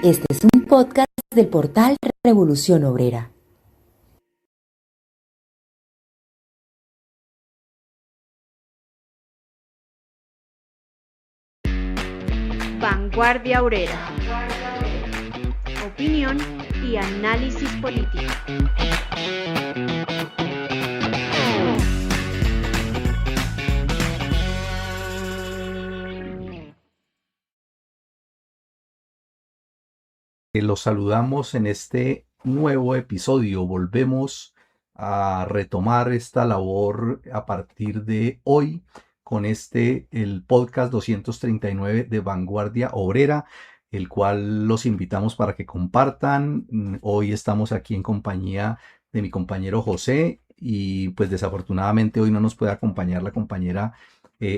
Este es un podcast del portal Revolución Obrera. Vanguardia Obrera. Opinión y análisis político. Los saludamos en este nuevo episodio. Volvemos a retomar esta labor a partir de hoy con el podcast 239 de Vanguardia Obrera, el cual los invitamos para que compartan. Hoy estamos aquí en compañía de mi compañero José y pues desafortunadamente hoy no nos puede acompañar la compañera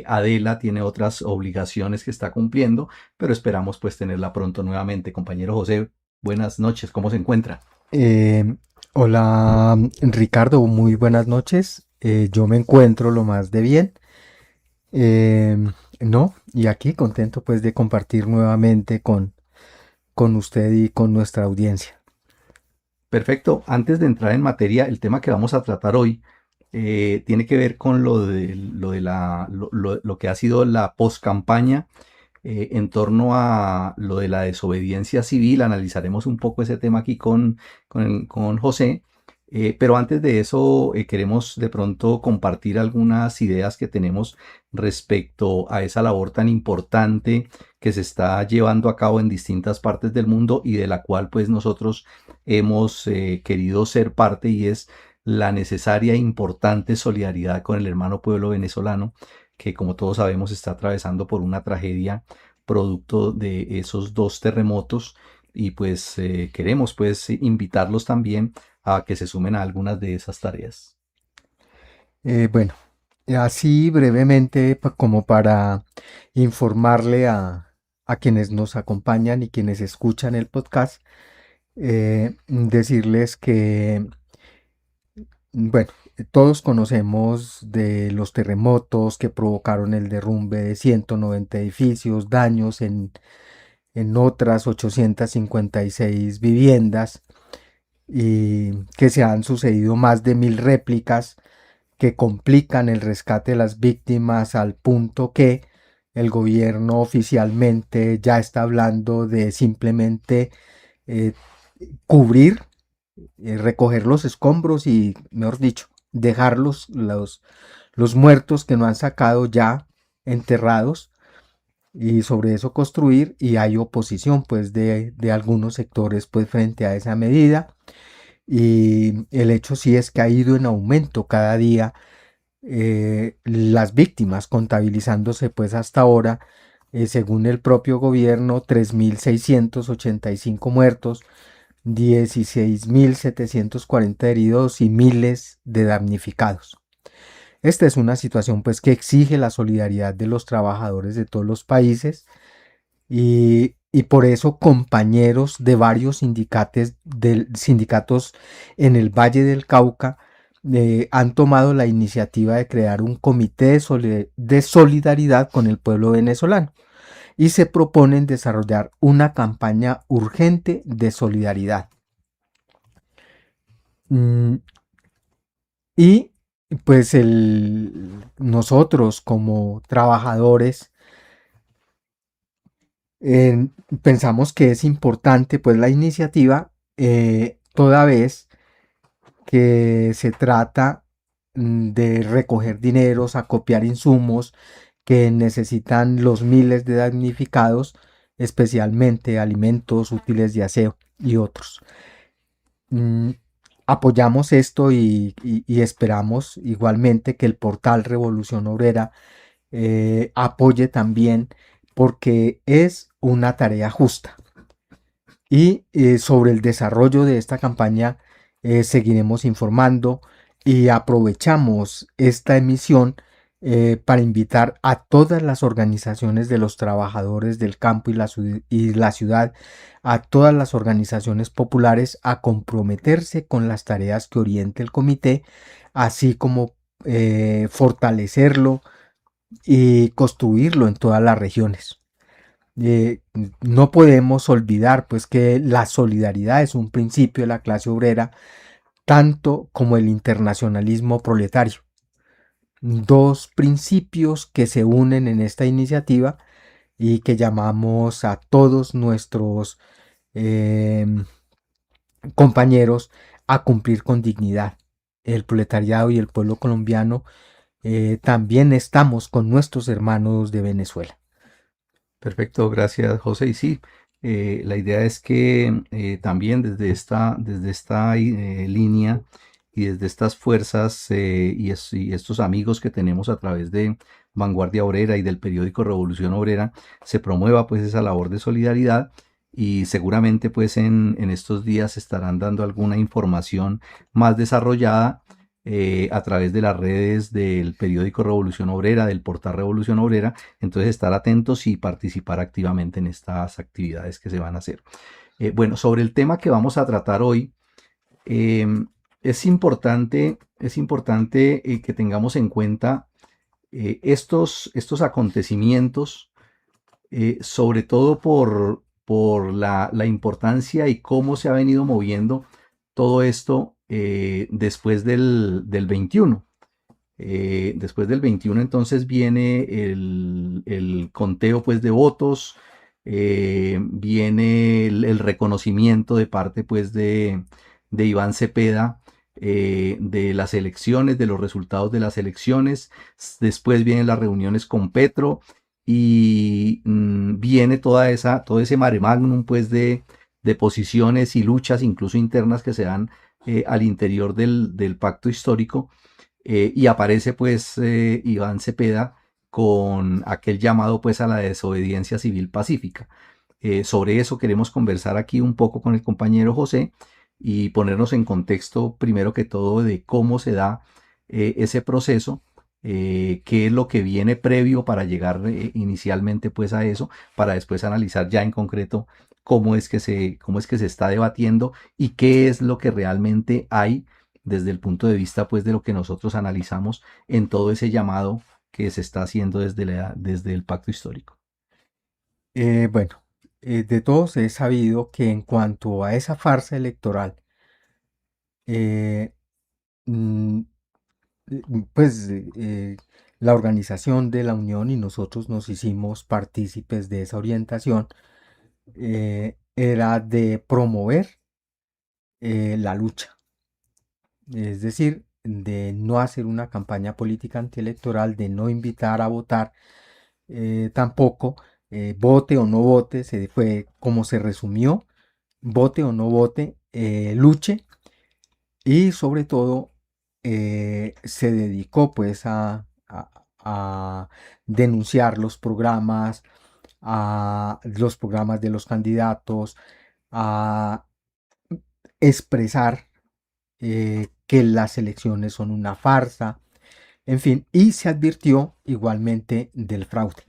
Adela, tiene otras obligaciones que está cumpliendo, pero esperamos pues tenerla pronto nuevamente. Compañero José, buenas noches, ¿cómo se encuentra? Hola Ricardo, muy buenas noches. Yo me encuentro lo más de bien. Y aquí contento pues de compartir nuevamente con usted y con nuestra audiencia. Perfecto, antes de entrar en materia, el tema que vamos a tratar hoy tiene que ver con lo que ha sido la poscampaña en torno a lo de la desobediencia civil. Analizaremos un poco ese tema aquí con José, pero antes de eso queremos de pronto compartir algunas ideas que tenemos respecto a esa labor tan importante que se está llevando a cabo en distintas partes del mundo y de la cual pues nosotros hemos querido ser parte, y es la necesaria e importante solidaridad con el hermano pueblo venezolano, que como todos sabemos está atravesando por una tragedia producto de esos dos terremotos, y pues queremos pues invitarlos también a que se sumen a algunas de esas tareas. Bueno, así brevemente como para informarle a quienes nos acompañan y quienes escuchan el podcast, decirles que, bueno, todos conocemos de los terremotos que provocaron el derrumbe de 190 edificios, daños en otras 856 viviendas, y que se han sucedido más de 1000 réplicas que complican el rescate de las víctimas, al punto que el gobierno oficialmente ya está hablando de simplemente eh, cubrir, recoger los escombros y, mejor dicho, dejar los muertos que no han sacado ya enterrados, y sobre eso construir. Y hay oposición pues de algunos sectores pues frente a esa medida, y el hecho sí es que ha ido en aumento cada día las víctimas, contabilizándose pues hasta ahora, según el propio gobierno, 3.685 muertos, 16.740 heridos y miles de damnificados. Esta es una situación pues que exige la solidaridad de los trabajadores de todos los países, y por eso compañeros de varios sindicatos en el Valle del Cauca han tomado la iniciativa de crear un comité de solidaridad con el pueblo venezolano, y se proponen desarrollar una campaña urgente de solidaridad. Y pues nosotros como trabajadores pensamos que es importante pues la iniciativa, toda vez que se trata de recoger dineros, acopiar insumos que necesitan los miles de damnificados, especialmente alimentos, útiles de aseo y otros. Apoyamos esto y esperamos igualmente que el portal Revolución Obrera apoye también, porque es una tarea justa. Y sobre el desarrollo de esta campaña seguiremos informando, y aprovechamos esta emisión para invitar a todas las organizaciones de los trabajadores del campo y la ciudad, a todas las organizaciones populares, a comprometerse con las tareas que oriente el comité, así como fortalecerlo y construirlo en todas las regiones. No podemos olvidar pues que la solidaridad es un principio de la clase obrera, tanto como el internacionalismo proletario. Dos principios que se unen en esta iniciativa y que llamamos a todos nuestros eh, compañeros a cumplir con dignidad. El proletariado y el pueblo colombiano también estamos con nuestros hermanos de Venezuela. Perfecto, gracias José. Y sí, la idea es que también desde esta línea y desde estas fuerzas y estos amigos que tenemos a través de Vanguardia Obrera y del periódico Revolución Obrera, se promueva pues esa labor de solidaridad y seguramente pues en estos días estarán dando alguna información más desarrollada a través de las redes del periódico Revolución Obrera, del portal Revolución Obrera. Entonces estar atentos y participar activamente en estas actividades que se van a hacer. Bueno, sobre el tema que vamos a tratar hoy, eh, es importante que tengamos en cuenta estos acontecimientos, sobre todo por la importancia y cómo se ha venido moviendo todo esto después del 21. Después del 21 entonces viene el conteo pues de votos, viene el reconocimiento de parte pues de Iván Cepeda de las elecciones, de los resultados de las elecciones, después vienen las reuniones con Petro y viene todo ese mare magnum pues de posiciones y luchas incluso internas que se dan al interior del pacto histórico y aparece pues Iván Cepeda con aquel llamado pues a la desobediencia civil pacífica. Sobre eso queremos conversar aquí un poco con el compañero José y ponernos en contexto primero que todo de cómo se da ese proceso, qué es lo que viene previo para llegar inicialmente pues a eso, para después analizar ya en concreto cómo es que se está debatiendo y qué es lo que realmente hay desde el punto de vista pues de lo que nosotros analizamos en todo ese llamado que se está haciendo desde el pacto histórico. Bueno, de todos he sabido que en cuanto a esa farsa electoral, eh, mm, pues la organización de la Unión y nosotros nos hicimos partícipes de esa orientación, era de promover la lucha, es decir, de no hacer una campaña política antielectoral, de no invitar a votar, tampoco vote o no vote, se fue como se resumió, vote o no vote, luche y sobre todo se dedicó pues a denunciar los programas de los candidatos, a expresar que las elecciones son una farsa, en fin, y se advirtió igualmente del fraude.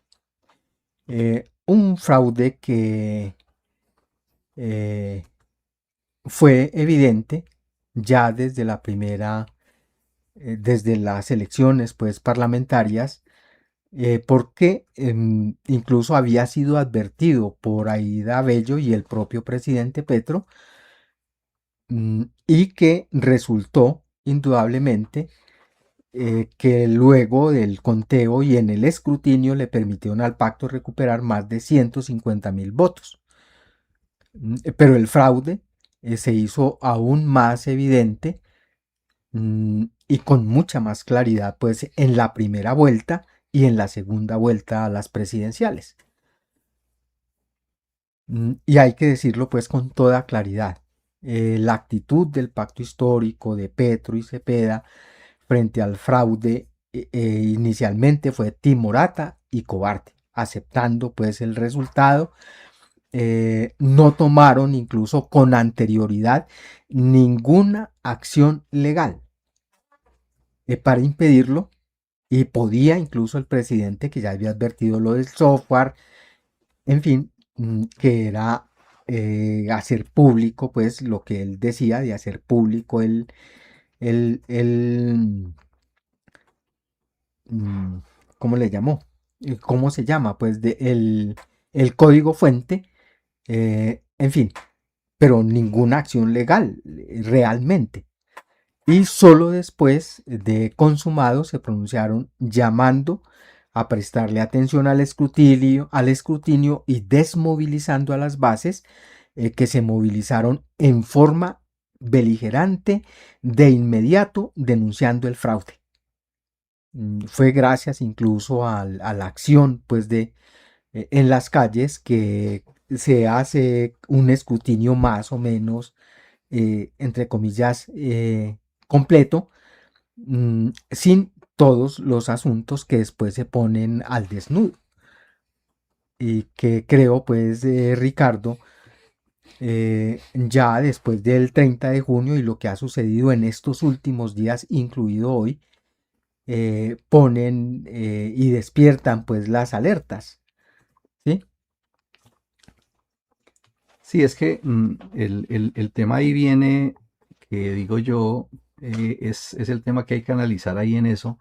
Un fraude que eh, fue evidente ya desde las elecciones pues parlamentarias, porque incluso había sido advertido por Aída Bello y el propio presidente Petro, y que resultó indudablemente que luego del conteo y en el escrutinio le permitieron al pacto recuperar más de 150.000 votos. Pero el fraude se hizo aún más evidente y con mucha más claridad pues en la primera vuelta y en la segunda vuelta a las presidenciales. Y hay que decirlo pues con toda claridad. La actitud del pacto histórico de Petro y Cepeda frente al fraude inicialmente fue timorata y cobarde, aceptando pues el resultado. No tomaron incluso con anterioridad ninguna acción legal para impedirlo, y podía incluso el presidente, que ya había advertido lo del software, en fin, que era hacer público pues lo que él decía, de hacer público el ¿cómo le llamó? ¿Cómo se llama? Pues el código fuente, en fin, pero ninguna acción legal realmente. Y solo después de consumado se pronunciaron llamando a prestarle atención al escrutinio y desmovilizando a las bases que se movilizaron en forma beligerante de inmediato denunciando el fraude. Fue gracias incluso a la acción pues en las calles que se hace un escrutinio más o menos entre comillas completo, sin todos los asuntos que después se ponen al desnudo. Y que creo, pues, Ricardo, ya después del 30 de junio y lo que ha sucedido en estos últimos días, incluido hoy, ponen y despiertan pues las alertas, ¿sí? Sí, es que el tema ahí viene, que digo yo, es el tema que hay que analizar ahí en eso,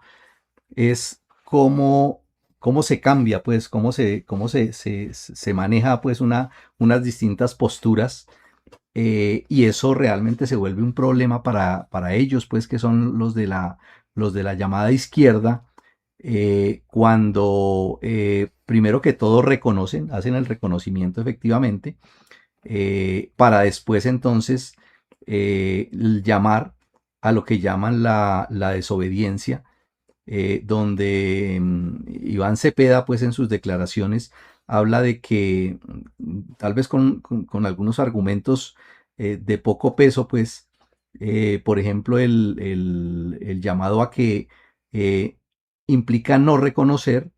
es cómo se cambia, pues, cómo se maneja, pues, unas distintas posturas, y eso realmente se vuelve un problema para ellos, pues, que son los de la llamada izquierda, cuando primero que todo reconocen, hacen el reconocimiento efectivamente, para después entonces llamar a lo que llaman la desobediencia, donde Iván Cepeda, pues en sus declaraciones, habla de que tal vez con algunos argumentos de poco peso, pues, por ejemplo, el llamado a que eh, implica no reconocer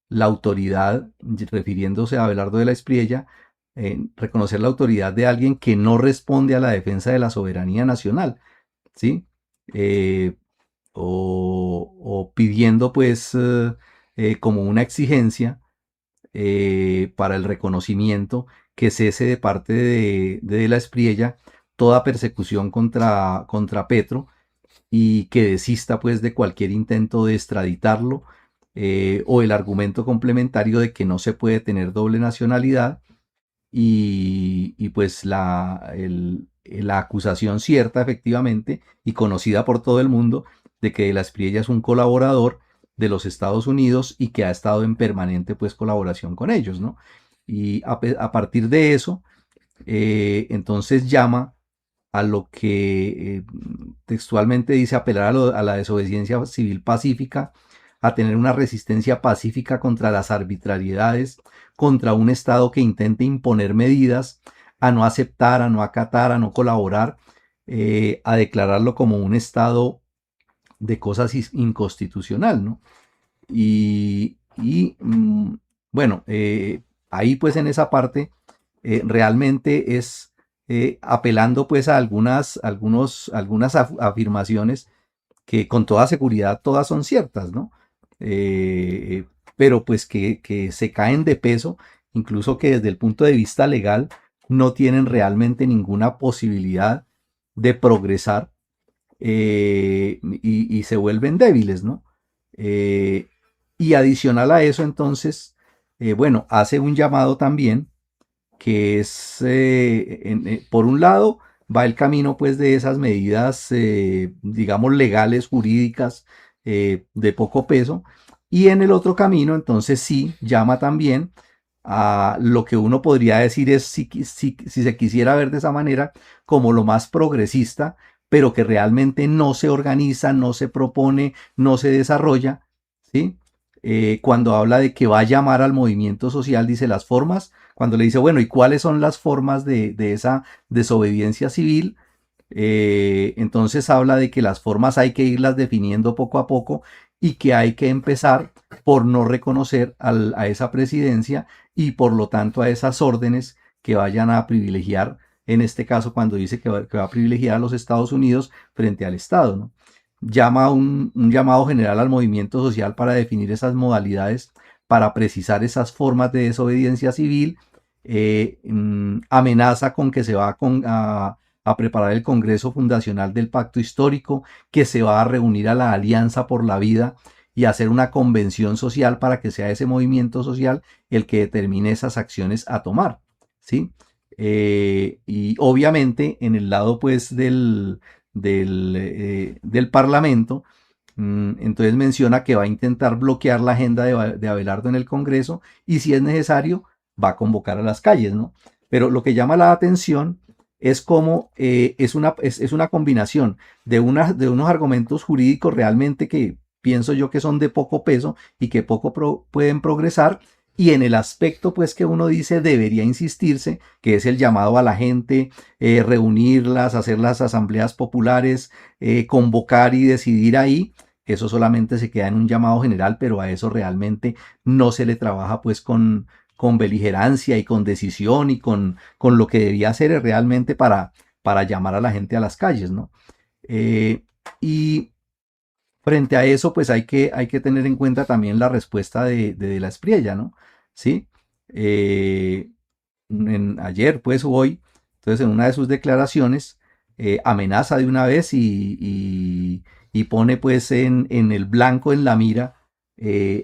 la autoridad, refiriéndose a Abelardo de la Espriella, reconocer la autoridad de alguien que no responde a la defensa de la soberanía nacional, ¿sí? Eh, o pidiendo pues como una exigencia para el reconocimiento que cese de parte de la Espriella toda persecución contra Petro y que desista pues de cualquier intento de extraditarlo, o el argumento complementario de que no se puede tener doble nacionalidad y pues la acusación cierta efectivamente y conocida por todo el mundo de que De la Espriella es un colaborador de los Estados Unidos y que ha estado en permanente pues colaboración con ellos, ¿no? Y a partir de eso, entonces llama a lo que textualmente dice apelar a la desobediencia civil pacífica, a tener una resistencia pacífica contra las arbitrariedades, contra un Estado que intente imponer medidas, a no aceptar, a no acatar, a no colaborar, a declararlo como un Estado de cosas inconstitucional, ¿no? Y bueno, ahí pues en esa parte realmente es apelando pues a algunas afirmaciones que con toda seguridad todas son ciertas, ¿no? Pero pues que se caen de peso, incluso que desde el punto de vista legal no tienen realmente ninguna posibilidad de progresar, y se vuelven débiles, ¿no? Eh, y adicional a eso, entonces, bueno, hace un llamado también que es, por un lado, va el camino pues de esas medidas, digamos, legales, jurídicas, de poco peso, y en el otro camino, entonces sí, llama también a lo que uno podría decir es, si se quisiera ver de esa manera, como lo más progresista, pero que realmente no se organiza, no se propone, no se desarrolla, ¿sí? Cuando habla de que va a llamar al movimiento social, dice las formas, cuando le dice, bueno, ¿y cuáles son las formas de esa desobediencia civil? Entonces habla de que las formas hay que irlas definiendo poco a poco y que hay que empezar por no reconocer a esa presidencia y por lo tanto a esas órdenes que vayan a privilegiar, en este caso cuando dice que va a privilegiar a los Estados Unidos frente al Estado, ¿no? Llama un llamado general al movimiento social para definir esas modalidades, para precisar esas formas de desobediencia civil, amenaza con que se va a preparar el Congreso Fundacional del Pacto Histórico, que se va a reunir a la Alianza por la Vida y hacer una convención social para que sea ese movimiento social el que determine esas acciones a tomar, ¿sí? Y obviamente en el lado pues del Parlamento, entonces menciona que va a intentar bloquear la agenda de Abelardo en el Congreso y si es necesario va a convocar a las calles, ¿no? Pero lo que llama la atención es cómo es una combinación de unos argumentos jurídicos realmente que pienso yo que son de poco peso y que poco pueden progresar, y en el aspecto pues que uno dice debería insistirse, que es el llamado a la gente, reunirlas, hacer las asambleas populares, convocar y decidir ahí. Eso solamente se queda en un llamado general, pero a eso realmente no se le trabaja pues con beligerancia y con decisión y con lo que debía hacer realmente para llamar a la gente a las calles, ¿no? Y frente a eso, pues hay que tener en cuenta también la respuesta de la Espriella, ¿no? ¿Sí? Ayer, pues hoy, entonces en una de sus declaraciones, amenaza de una vez y pone pues en el blanco, en la mira,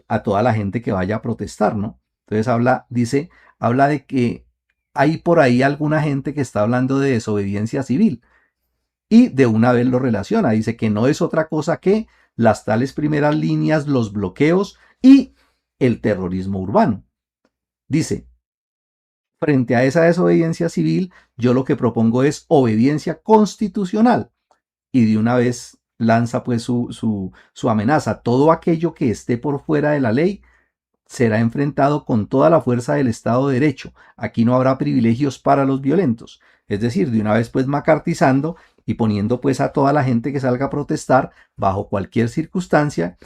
a toda la gente que vaya a protestar, ¿no? Entonces habla de que hay por ahí alguna gente que está hablando de desobediencia civil y de una vez lo relaciona, dice que no es otra cosa que las tales primeras líneas, los bloqueos y el terrorismo urbano. Dice, frente a esa desobediencia civil, yo lo que propongo es obediencia constitucional y de una vez lanza pues su amenaza. Todo aquello que esté por fuera de la ley será enfrentado con toda la fuerza del Estado de Derecho. Aquí no habrá privilegios para los violentos. Es decir, de una vez pues macartizando y poniendo pues a toda la gente que salga a protestar bajo cualquier circunstancia,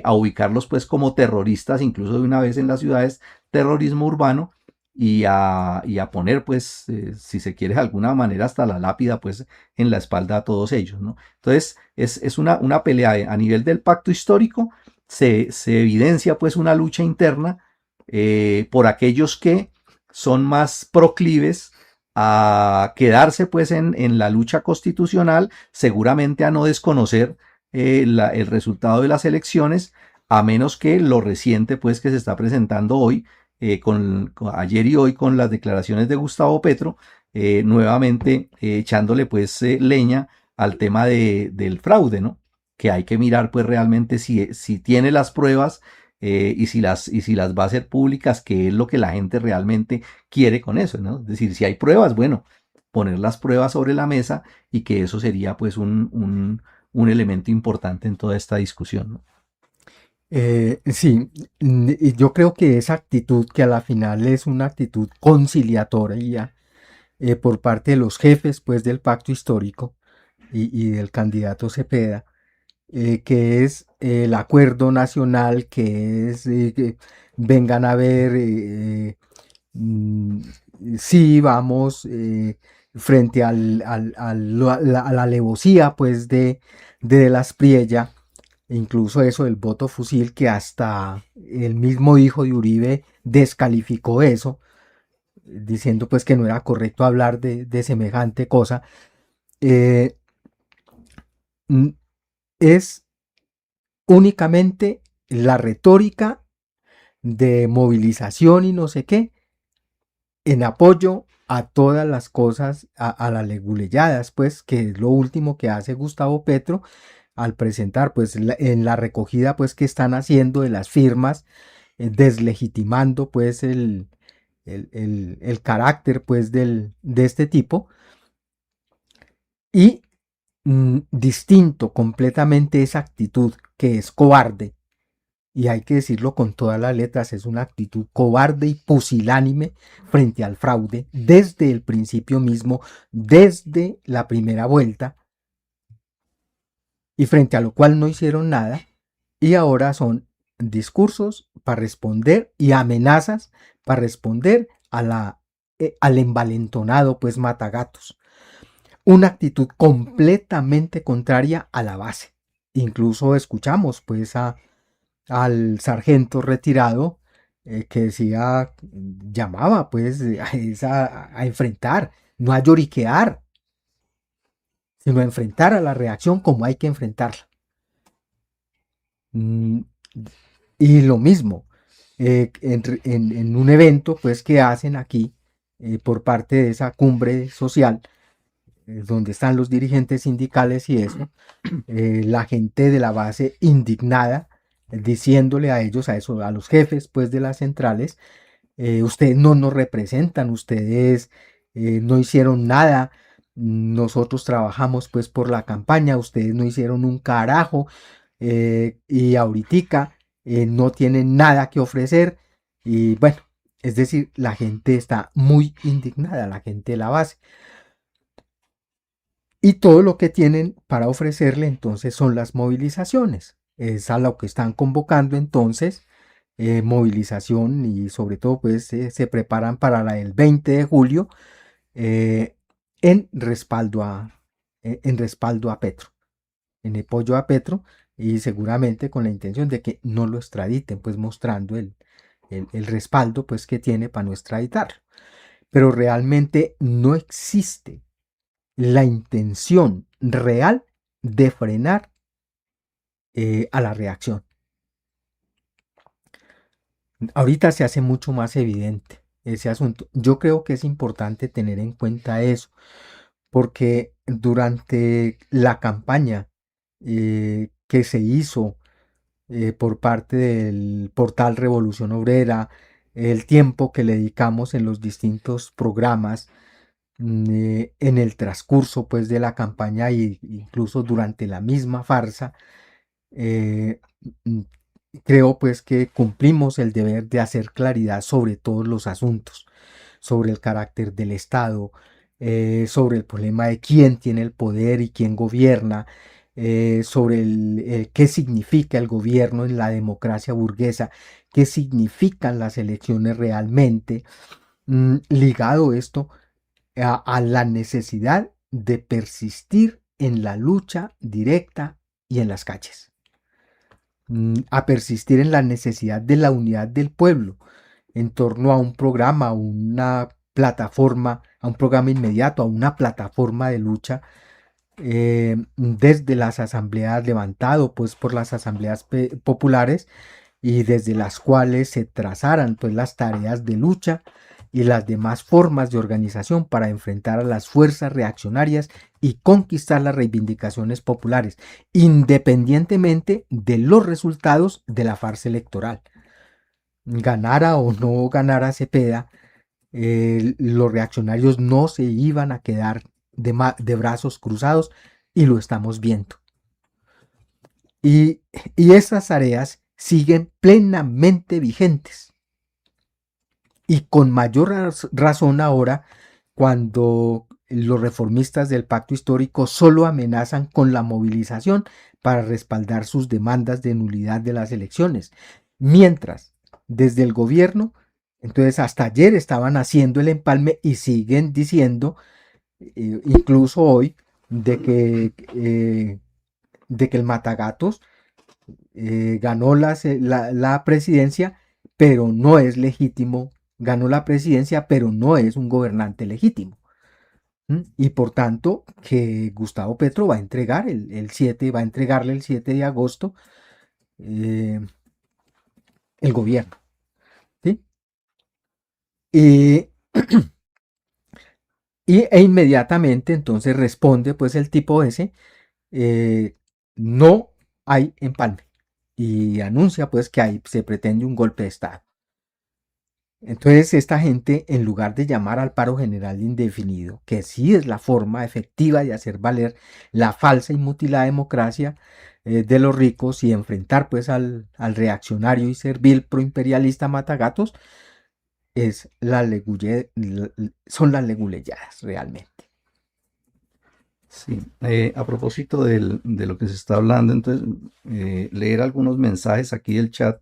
a ubicarlos pues como terroristas, incluso de una vez en las ciudades, terrorismo urbano, y a poner pues, si se quiere de alguna manera, hasta la lápida pues en la espalda a todos ellos, ¿no? Entonces es una pelea a nivel del pacto histórico. Se evidencia pues una lucha interna por aquellos que son más proclives a quedarse pues en la lucha constitucional, seguramente a no desconocer el resultado de las elecciones, a menos que lo reciente pues que se está presentando hoy, ayer y hoy con las declaraciones de Gustavo Petro, nuevamente echándole pues leña al tema del fraude, ¿no? Que hay que mirar pues realmente si tiene las pruebas, y si las va a hacer públicas, que es lo que la gente realmente quiere con eso, ¿no? Es decir, si hay pruebas, bueno, poner las pruebas sobre la mesa y que eso sería pues un elemento importante en toda esta discusión, ¿no? Sí, y yo creo que esa actitud, que a la final es una actitud conciliatoria por parte de los jefes pues del pacto histórico y del candidato Cepeda, que es el acuerdo nacional, que es que vengan a ver, mm, sí, vamos, frente a la alevosía pues de la Espriella. Incluso eso del voto fusil, que hasta el mismo hijo de Uribe descalificó eso, diciendo pues que no era correcto hablar de semejante cosa. Eh, es únicamente la retórica de movilización y no sé qué, en apoyo a todas las cosas, a las leguleyadas, pues, que es lo último que hace Gustavo Petro al presentar, pues, en la recogida, pues, que están haciendo de las firmas, deslegitimando, pues, el carácter, pues, de este tipo, y distinto completamente esa actitud que es cobarde, y hay que decirlo con todas las letras, es una actitud cobarde y pusilánime frente al fraude desde el principio mismo, desde la primera vuelta, y frente a lo cual no hicieron nada, y ahora son discursos para responder y amenazas para responder al envalentonado pues matagatos. Una actitud completamente contraria a la base. Incluso escuchamos pues al sargento retirado, que decía, llamaba pues a enfrentar, no a lloriquear, sino a enfrentar a la reacción como hay que enfrentarla. Mm, Y lo mismo, en un evento pues que hacen aquí por parte de esa cumbre social, donde están los dirigentes sindicales y eso, la gente de la base indignada, diciéndole a ellos, a los jefes pues de las centrales, ustedes no nos representan, ustedes no hicieron nada, nosotros trabajamos pues por la campaña, ustedes no hicieron un carajo, y ahoritica no tienen nada que ofrecer. Y bueno, es decir, la gente está muy indignada, la gente de la base. Y todo lo que tienen para ofrecerle entonces son las movilizaciones. Es a lo que están convocando entonces, movilización, y sobre todo pues se preparan para la del 20 de julio, eh, en respaldo a Petro, en apoyo a Petro, y seguramente con la intención de que no lo extraditen, pues mostrando el respaldo pues que tiene para no extraditarlo. Pero realmente no existe la intención real de frenar a la reacción. Ahorita se hace mucho más evidente ese asunto. Yo creo que es importante tener en cuenta eso, porque durante la campaña que se hizo por parte del portal Revolución Obrera, el tiempo que le dedicamos en los distintos programas, en el transcurso pues de la campaña e incluso durante la misma farsa, eh, mm, creo pues que cumplimos el deber de hacer claridad sobre todos los asuntos, sobre el carácter del Estado, sobre el problema de quién tiene el poder y quién gobierna, sobre qué significa el gobierno en la democracia burguesa, qué significan las elecciones realmente, ligado esto a la necesidad de persistir en la lucha directa y en las calles, a persistir en la necesidad de la unidad del pueblo en torno a un programa, a una plataforma, a un programa inmediato, a una plataforma de lucha, desde las asambleas levantado pues por las asambleas populares, y desde las cuales se trazaran pues las tareas de lucha y las demás formas de organización para enfrentar a las fuerzas reaccionarias y conquistar las reivindicaciones populares, independientemente de los resultados de la farsa electoral. Ganara o no ganara Cepeda, los reaccionarios no se iban a quedar de brazos cruzados, y lo estamos viendo. Y esas tareas siguen plenamente vigentes, y con mayor razón ahora, cuando los reformistas del pacto histórico solo amenazan con la movilización para respaldar sus demandas de nulidad de las elecciones, mientras desde el gobierno, entonces hasta ayer estaban haciendo el empalme y siguen diciendo, incluso hoy, de que el Matagatos ganó la presidencia, pero no es legítimo. Ganó la presidencia, pero no es un gobernante legítimo. Y por tanto, que Gustavo Petro va a entregar va a entregarle el 7 de agosto el gobierno. ¿Sí? E inmediatamente entonces responde pues el tipo ese, no hay empalme, y anuncia pues que se pretende un golpe de Estado. Entonces esta gente, en lugar de llamar al paro general indefinido, que sí es la forma efectiva de hacer valer la falsa y mutilada democracia de los ricos, y enfrentar pues al reaccionario y servil proimperialista Matagatos, son las leguleyadas realmente. Sí, a propósito de lo que se está hablando, entonces, leer algunos mensajes aquí del chat.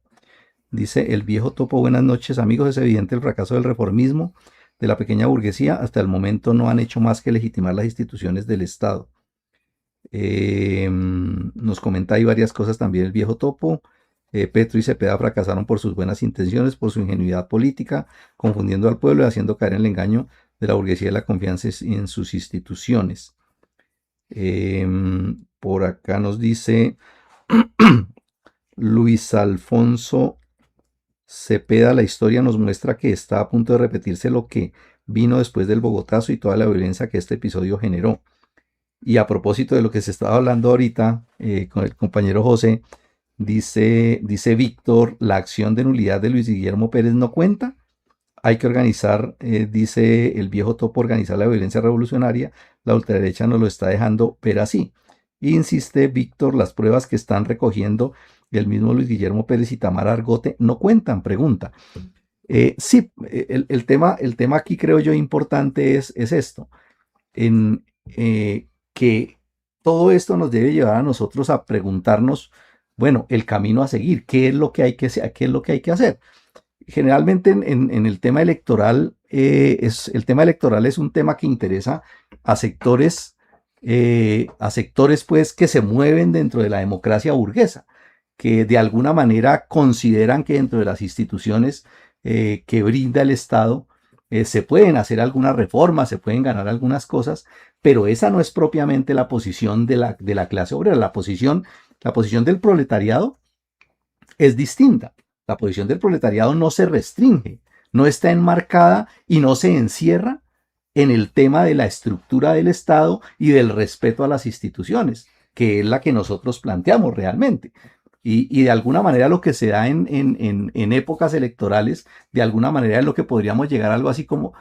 Dice el viejo topo: buenas noches amigos, es evidente el fracaso del reformismo, de la pequeña burguesía. Hasta el momento no han hecho más que legitimar las instituciones del Estado. Nos comenta ahí varias cosas también el viejo topo. Petro y Cepeda fracasaron por sus buenas intenciones, por su ingenuidad política, confundiendo al pueblo y haciendo caer en el engaño de la burguesía y la confianza en sus instituciones. Por acá nos dice Luis Alfonso Cepeda, la historia nos muestra que está a punto de repetirse lo que vino después del Bogotazo y toda la violencia que este episodio generó. Y a propósito de lo que se estaba hablando ahorita con el compañero José, dice Víctor, la acción de nulidad de Luis Guillermo Pérez no cuenta. Hay que organizar, dice el viejo topo, organizar la violencia revolucionaria. La ultraderecha nos lo está dejando ver así. Insiste Víctor, las pruebas que están recogiendo el mismo Luis Guillermo Pérez y Tamara Argote no cuentan, pregunta. Sí, el tema aquí creo yo importante es esto, en que todo esto nos debe llevar a nosotros a preguntarnos, bueno, el camino a seguir, qué es lo que hay que hacer. Generalmente en el tema electoral, el tema electoral es un tema que interesa a sectores pues que se mueven dentro de la democracia burguesa, que de alguna manera consideran que dentro de las instituciones que brinda el Estado se pueden hacer algunas reformas, se pueden ganar algunas cosas, pero esa no es propiamente la posición de la clase obrera. La posición del proletariado es distinta. La posición del proletariado no se restringe, no está enmarcada y no se encierra en el tema de la estructura del Estado y del respeto a las instituciones, que es la que nosotros planteamos realmente. Y de alguna manera lo que se da en épocas electorales, de alguna manera es lo que podríamos llegar a algo así como,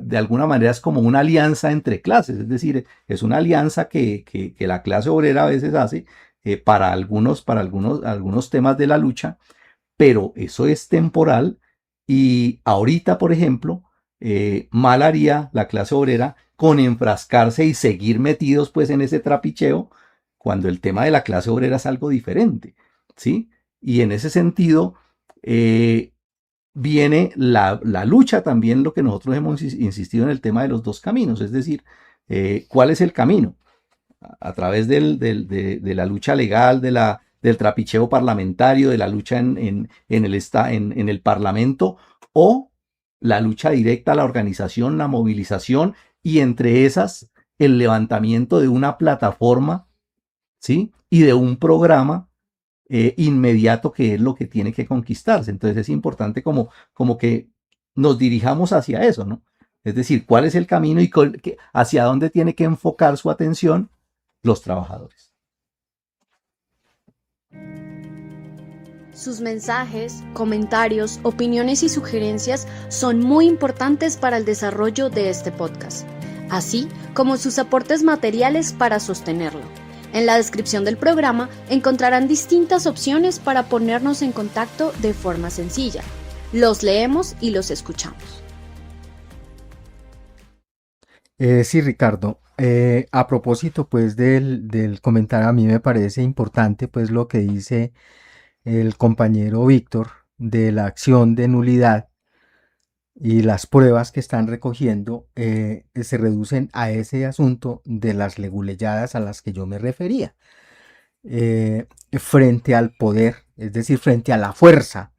de alguna manera es como una alianza entre clases, es decir, es una alianza que la clase obrera a veces hace para algunos temas de la lucha, pero eso es temporal y ahorita, por ejemplo, mal haría la clase obrera con enfrascarse y seguir metidos pues en ese trapicheo cuando el tema de la clase obrera es algo diferente, ¿sí? Y en ese sentido viene la lucha también, lo que nosotros hemos insistido en el tema de los dos caminos, es decir, ¿cuál es el camino? A través de la lucha legal, del trapicheo parlamentario, de la lucha en el Parlamento, o la lucha directa, la organización, la movilización, y entre esas el levantamiento de una plataforma, ¿sí? Y de un programa inmediato, que es lo que tiene que conquistarse. Entonces es importante como que nos dirijamos hacia eso, ¿no? Es decir, cuál es el camino y hacia dónde tiene que enfocar su atención los trabajadores. Sus mensajes, comentarios, opiniones y sugerencias son muy importantes para el desarrollo de este podcast, así como sus aportes materiales para sostenerlo. En la descripción del programa encontrarán distintas opciones para ponernos en contacto de forma sencilla. Los leemos y los escuchamos. Sí, Ricardo. A propósito, pues, del comentario, a mí me parece importante, pues, lo que dice el compañero Víctor de la acción de nulidad y las pruebas que están recogiendo se reducen a ese asunto de las leguleyadas a las que yo me refería. Frente al poder, es decir, frente a la fuerza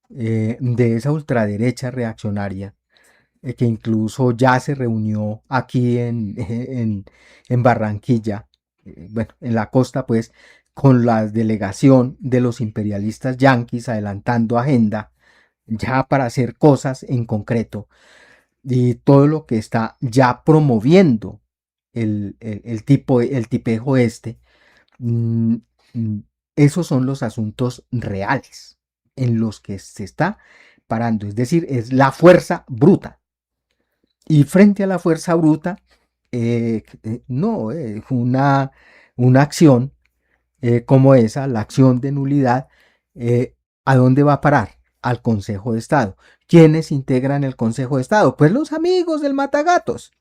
de esa ultraderecha reaccionaria, que incluso ya se reunió aquí en Barranquilla, bueno, en la costa, pues, con la delegación de los imperialistas yanquis adelantando agenda ya para hacer cosas en concreto, y todo lo que está ya promoviendo el tipejo este. mm, mm, Esos son los asuntos reales en los que se está parando, es decir, es la fuerza bruta. Y frente a la fuerza bruta, una acción como esa, la acción de nulidad, ¿a dónde va a parar? Al Consejo de Estado. ¿Quiénes integran el Consejo de Estado? Pues los amigos del Matagatos.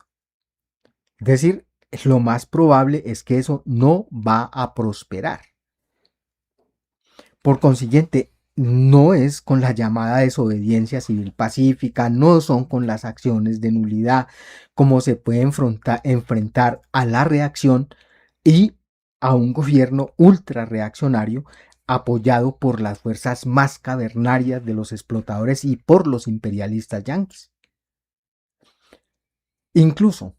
Es decir, lo más probable es que eso no va a prosperar. Por consiguiente, no es con la llamada desobediencia civil pacífica, no son con las acciones de nulidad como se puede enfrentar a la reacción y a un gobierno ultra reaccionario apoyado por las fuerzas más cavernarias de los explotadores y por los imperialistas yanquis. Incluso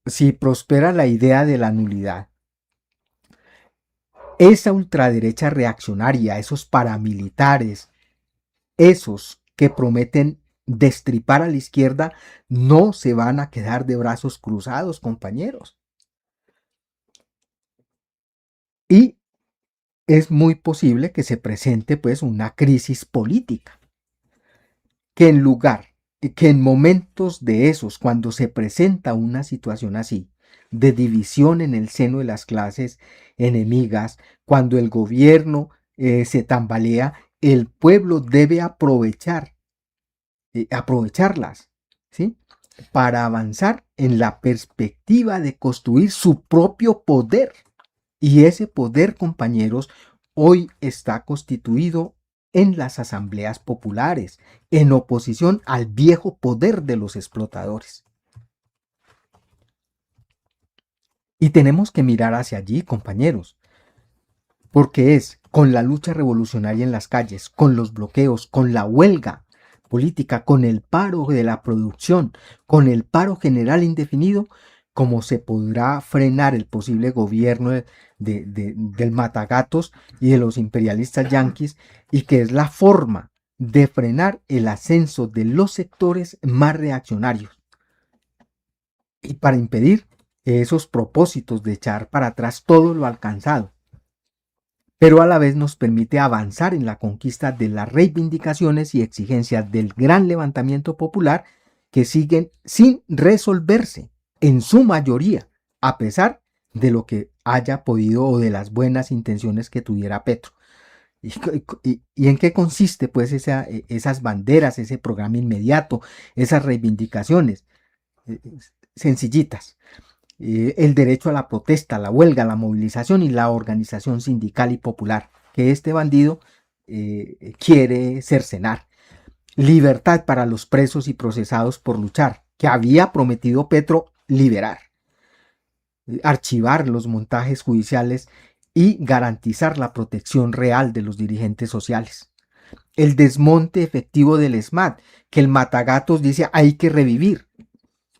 si prospera la idea de la nulidad, esa ultraderecha reaccionaria, esos paramilitares, esos que prometen destripar a la izquierda, no se van a quedar de brazos cruzados, compañeros. Y es muy posible que se presente pues una crisis política, que en momentos de esos, cuando se presenta una situación así, de división en el seno de las clases enemigas, cuando el gobierno se tambalea, el pueblo debe aprovecharlas, ¿sí? Para avanzar en la perspectiva de construir su propio poder. Y ese poder, compañeros, hoy está constituido en las asambleas populares, en oposición al viejo poder de los explotadores. Y tenemos que mirar hacia allí, compañeros, porque es con la lucha revolucionaria en las calles, con los bloqueos, con la huelga política, con el paro de la producción, con el paro general indefinido, como se podrá frenar el posible gobierno del matagatos y de los imperialistas yanquis, y que es la forma de frenar el ascenso de los sectores más reaccionarios y para impedir esos propósitos de echar para atrás todo lo alcanzado, pero a la vez nos permite avanzar en la conquista de las reivindicaciones y exigencias del gran levantamiento popular que siguen sin resolverse en su mayoría, a pesar de lo que haya podido o de las buenas intenciones que tuviera Petro. ¿Y en qué consiste pues esas banderas, ese programa inmediato, esas reivindicaciones? Sencillitas. El derecho a la protesta, la huelga, la movilización y la organización sindical y popular que este bandido quiere cercenar. Libertad para los presos y procesados por luchar, que había prometido Petro liberar. Archivar los montajes judiciales y garantizar la protección real de los dirigentes sociales. El desmonte efectivo del ESMAD, que el Matagatos dice hay que revivir,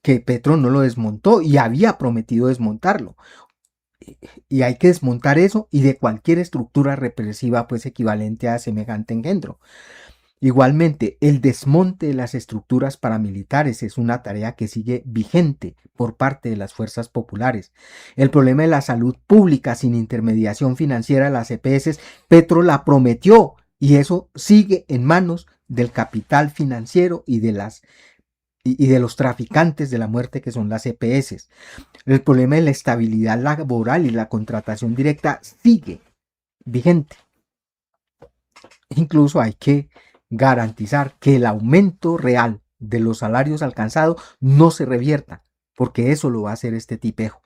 que Petro no lo desmontó y había prometido desmontarlo. Y hay que desmontar eso y de cualquier estructura represiva pues equivalente a semejante engendro. Igualmente, el desmonte de las estructuras paramilitares es una tarea que sigue vigente por parte de las fuerzas populares. El problema de la salud pública sin intermediación financiera de las EPS, Petro la prometió y eso sigue en manos del capital financiero y de los traficantes de la muerte que son las EPS. El problema de la estabilidad laboral y la contratación directa sigue vigente. Incluso hay que garantizar que el aumento real de los salarios alcanzados no se revierta, porque eso lo va a hacer este tipejo.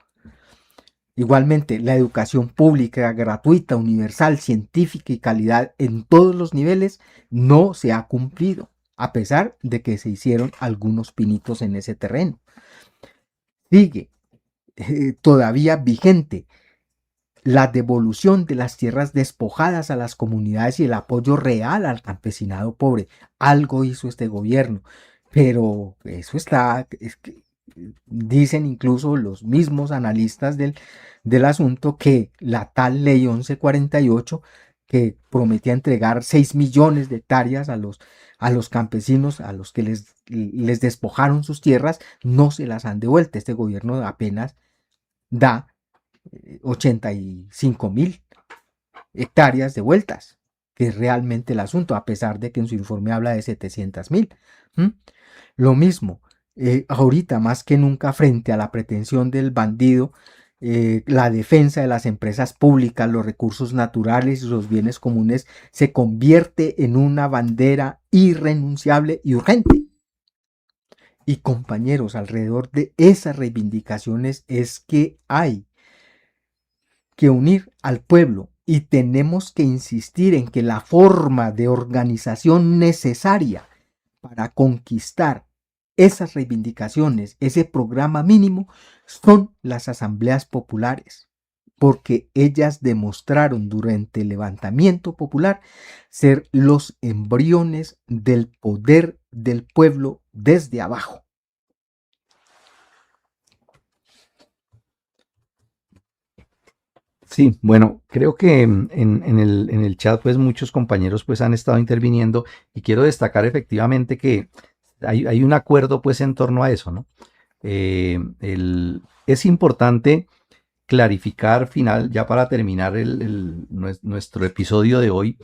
Igualmente, la educación pública, gratuita, universal, científica y calidad en todos los niveles no se ha cumplido, a pesar de que se hicieron algunos pinitos en ese terreno. Sigue todavía vigente la devolución de las tierras despojadas a las comunidades y el apoyo real al campesinado pobre. Algo hizo este gobierno, pero eso dicen incluso los mismos analistas del asunto que la tal ley 1148 que prometía entregar 6 millones de hectáreas a los campesinos, a los que les despojaron sus tierras, no se las han devuelto. Este gobierno apenas da 85.000 hectáreas devueltas, que es realmente el asunto, a pesar de que en su informe habla de 700.000. Lo mismo, ahorita más que nunca frente a la pretensión del bandido, la defensa de las empresas públicas, los recursos naturales y los bienes comunes se convierte en una bandera irrenunciable y urgente. Y compañeros, alrededor de esas reivindicaciones es que hay que unir al pueblo y tenemos que insistir en que la forma de organización necesaria para conquistar esas reivindicaciones, ese programa mínimo, son las asambleas populares, porque ellas demostraron durante el levantamiento popular ser los embriones del poder del pueblo desde abajo. Sí, bueno, creo que en el chat pues muchos compañeros pues han estado interviniendo y quiero destacar efectivamente que hay un acuerdo pues en torno a eso, ¿no? Es importante clarificar final, ya para terminar nuestro episodio de hoy,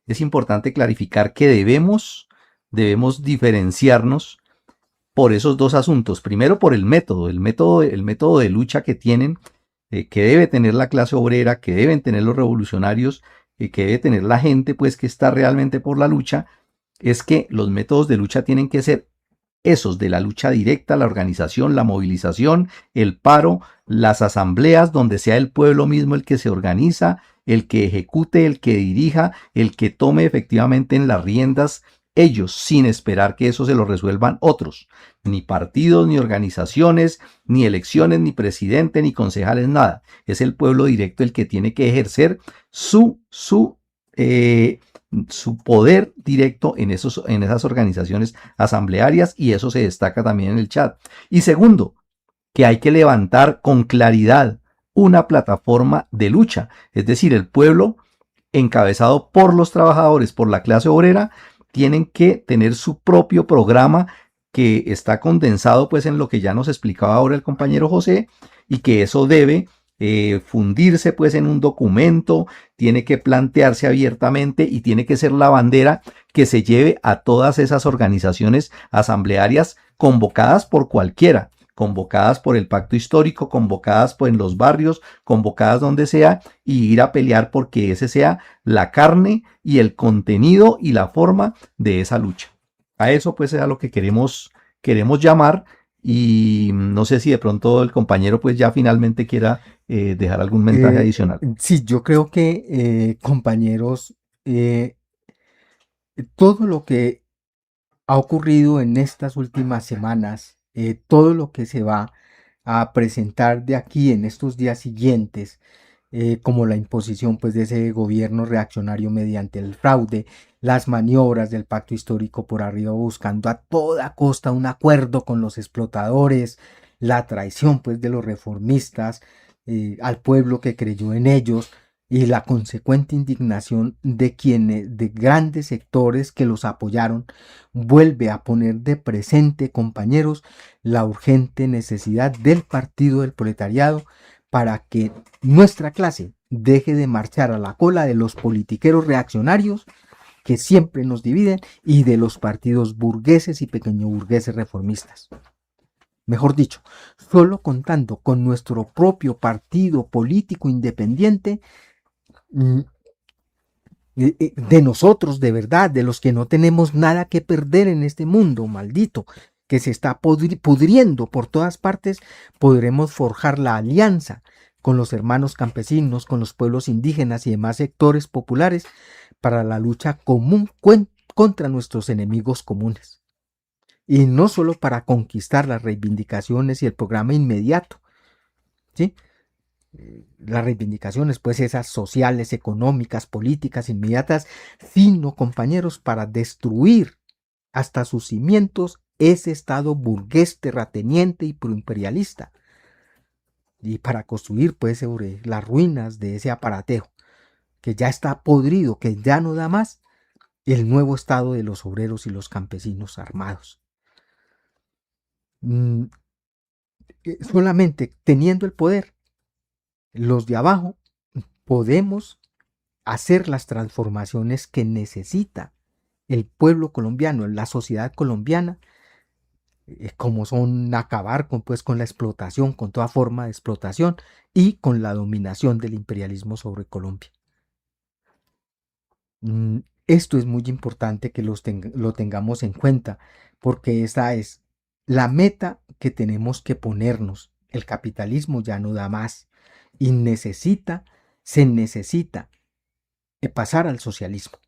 es importante clarificar que debemos diferenciarnos por esos dos asuntos. Primero por el método de lucha que tienen, que debe tener la clase obrera, que deben tener los revolucionarios, que debe tener la gente pues que está realmente por la lucha, es que los métodos de lucha tienen que ser esos de la lucha directa, la organización, la movilización, el paro, las asambleas, donde sea el pueblo mismo el que se organiza, el que ejecute, el que dirija, el que tome efectivamente en las riendas ellos, sin esperar que eso se lo resuelvan otros, ni partidos, ni organizaciones, ni elecciones, ni presidente, ni concejales, nada. Es el pueblo directo el que tiene que ejercer eh, su poder directo en esas organizaciones asamblearias, y eso se destaca también en el chat. Y segundo, que hay que levantar con claridad una plataforma de lucha, es decir, el pueblo encabezado por los trabajadores, por la clase obrera, tienen que tener su propio programa que está condensado pues en lo que ya nos explicaba ahora el compañero José, y que eso debe fundirse pues en un documento, tiene que plantearse abiertamente y tiene que ser la bandera que se lleve a todas esas organizaciones asamblearias convocadas por cualquiera, convocadas por el pacto histórico, convocadas pues en los barrios, convocadas donde sea, y ir a pelear porque ese sea la carne y el contenido y la forma de esa lucha. A eso pues es a lo que queremos llamar, y no sé si de pronto el compañero pues ya finalmente quiera dejar algún mensaje adicional. Sí, yo creo que, compañeros, todo lo que ha ocurrido en estas últimas semanas, todo lo que se va a presentar de aquí en estos días siguientes, como la imposición pues de ese gobierno reaccionario mediante el fraude, las maniobras del pacto histórico por arriba buscando a toda costa un acuerdo con los explotadores, la traición pues de los reformistas al pueblo que creyó en ellos, y la consecuente indignación de quienes, de grandes sectores que los apoyaron, vuelve a poner de presente, compañeros, la urgente necesidad del Partido del Proletariado para que nuestra clase deje de marchar a la cola de los politiqueros reaccionarios que siempre nos dividen y de los partidos burgueses y pequeño burgueses reformistas. Mejor dicho, solo contando con nuestro propio partido político independiente, de nosotros, de verdad, de los que no tenemos nada que perder en este mundo maldito que se está pudriendo por todas partes, podremos forjar la alianza con los hermanos campesinos, con los pueblos indígenas y demás sectores populares para la lucha común contra nuestros enemigos comunes. Y no solo para conquistar las reivindicaciones y el programa inmediato, ¿sí? Las reivindicaciones, pues esas sociales, económicas, políticas inmediatas, sino, compañeros, para destruir hasta sus cimientos ese estado burgués, terrateniente y proimperialista, y para construir pues sobre las ruinas de ese aparatejo que ya está podrido, que ya no da más, el nuevo estado de los obreros y los campesinos armados. Solamente teniendo el poder, los de abajo podemos hacer las transformaciones que necesita el pueblo colombiano, la sociedad colombiana, como son acabar con la explotación, con toda forma de explotación y con la dominación del imperialismo sobre Colombia. Esto es muy importante que lo tengamos en cuenta, porque esta es la meta que tenemos que ponernos. El capitalismo ya no da más y se necesita pasar al socialismo.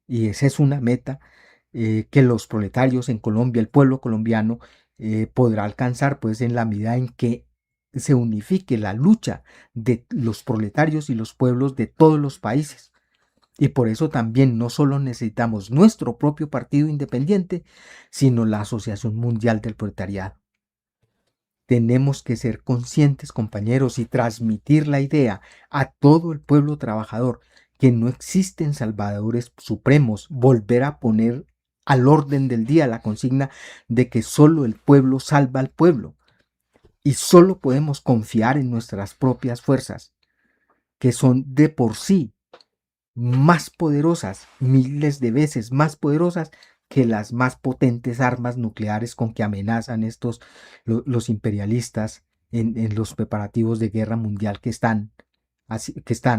Y esa es una meta que los proletarios en Colombia, el pueblo colombiano, podrá alcanzar pues en la medida en que se unifique la lucha de los proletarios y los pueblos de todos los países. Y por eso también no solo necesitamos nuestro propio partido independiente, sino la Asociación Mundial del Proletariado. Tenemos que ser conscientes, compañeros, y transmitir la idea a todo el pueblo trabajador que no existen salvadores supremos, volver a poner al orden del día la consigna de que solo el pueblo salva al pueblo y solo podemos confiar en nuestras propias fuerzas, que son de por sí más poderosas, miles de veces más poderosas que las más potentes armas nucleares con que amenazan los imperialistas en los preparativos de guerra mundial que están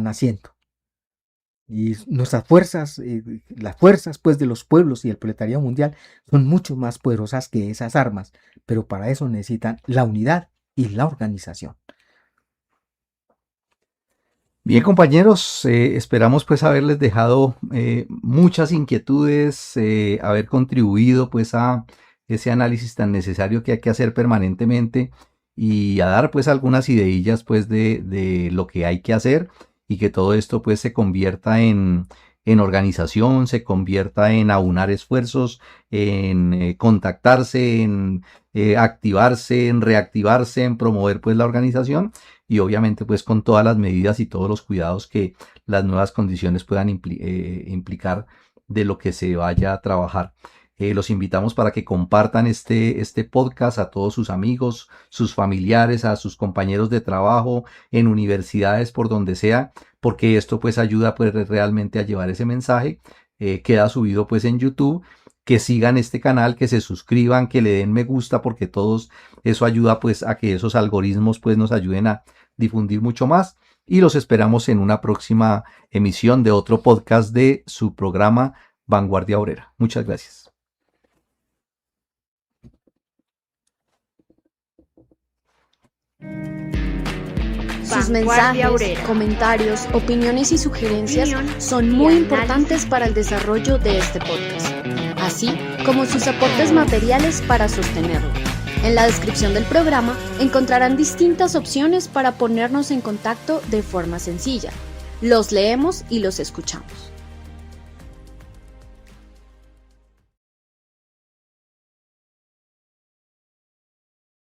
haciendo. Y nuestras fuerzas, las fuerzas pues de los pueblos y el proletariado mundial son mucho más poderosas que esas armas, pero para eso necesitan la unidad y la organización. Bien, compañeros, esperamos pues haberles dejado muchas inquietudes, haber contribuido pues a ese análisis tan necesario que hay que hacer permanentemente y a dar pues algunas ideillas pues de lo que hay que hacer y que todo esto pues se convierta en organización, se convierta en aunar esfuerzos, en contactarse, en activarse, en reactivarse, en promover pues la organización y obviamente pues con todas las medidas y todos los cuidados que las nuevas condiciones puedan implicar de lo que se vaya a trabajar. Los invitamos para que compartan este podcast a todos sus amigos, sus familiares, a sus compañeros de trabajo, en universidades, por donde sea, porque esto pues ayuda pues realmente a llevar ese mensaje. Queda subido pues en YouTube. Que sigan este canal, que se suscriban, que le den me gusta, porque eso ayuda pues a que esos algoritmos pues nos ayuden a difundir mucho más. Y los esperamos en una próxima emisión de otro podcast de su programa Vanguardia Obrera. Muchas gracias. Sus mensajes, comentarios, opiniones y sugerencias son muy importantes para el desarrollo de este podcast, así como sus aportes materiales para sostenerlo. En la descripción del programa encontrarán distintas opciones para ponernos en contacto de forma sencilla. Los leemos y los escuchamos.